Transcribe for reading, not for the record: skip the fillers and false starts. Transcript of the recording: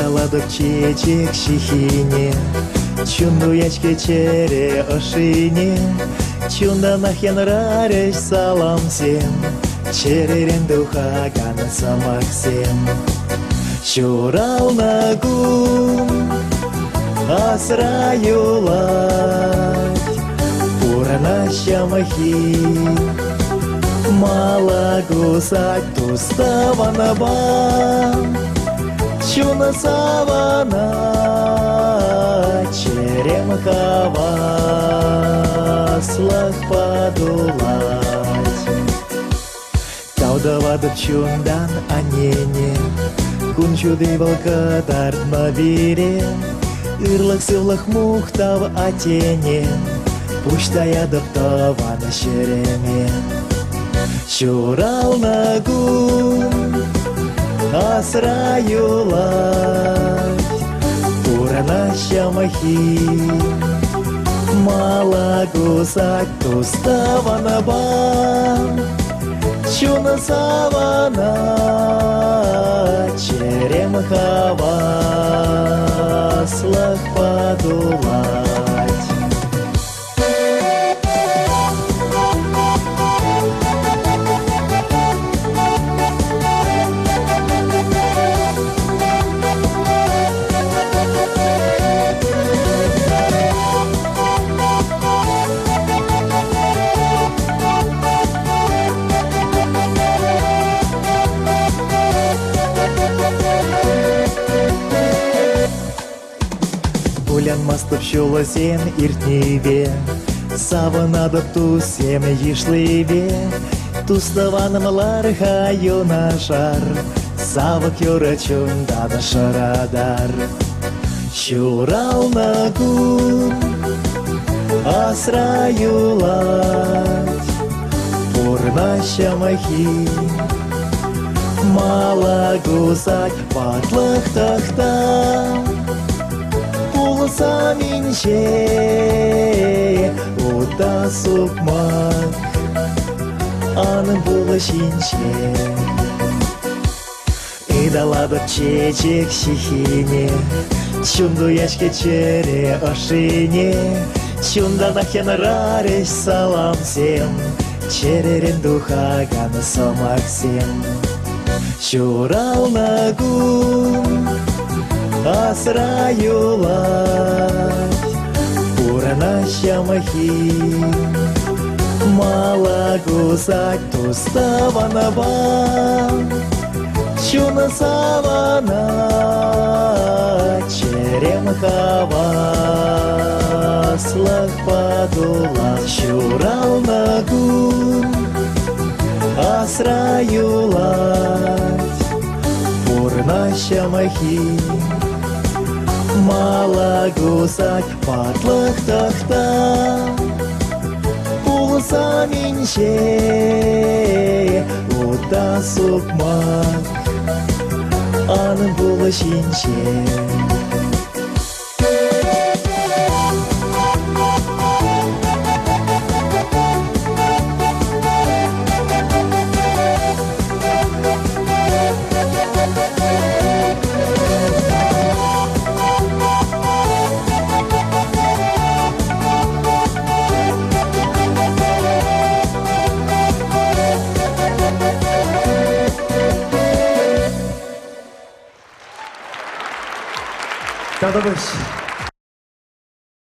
Ыдаладык чечек шихине, чунду ячке чере ошине, чунда нахен рареш салам сем, черерен духаган самаксем. Чурал нагун, асраюлать, пурана щамахи, малагусать туставана бам, чуна савана, черемхава, слах подулать. Таудавады чундан анене, кунчуды волкадар мавире, ырлах сывлах мухтав атене, пуштаядып тавана шереме. Чурал нагун, асраюлать, пурана щамахи, малагусать туставана бам, чуна савана, черемхава, слах подулать. Улян мастып шуласем иртневе, савынадып тусем йышливе, туставанымлар хайонашар, савык юрачундада шарадар. Чурал нагун, асраюлать, пурна щамахи, малагусать патлах тахта, саминче, ута сукмак, аны булышинче. Ыдаладык чечек шихине, чунду яшке чере ошине, чунда нахен рареш салам сем, черерен духаган самаксем. Чурал нагун, асраюлать, пурана щамахи, малагусать туставана бам, чуна савана, черемхава, слах подулать. Чурал нагун, асраюлать, пурна щамахи, малагусать патлах тахта, пулсаминче, ута сукмак, аны булышинче. Cada vez.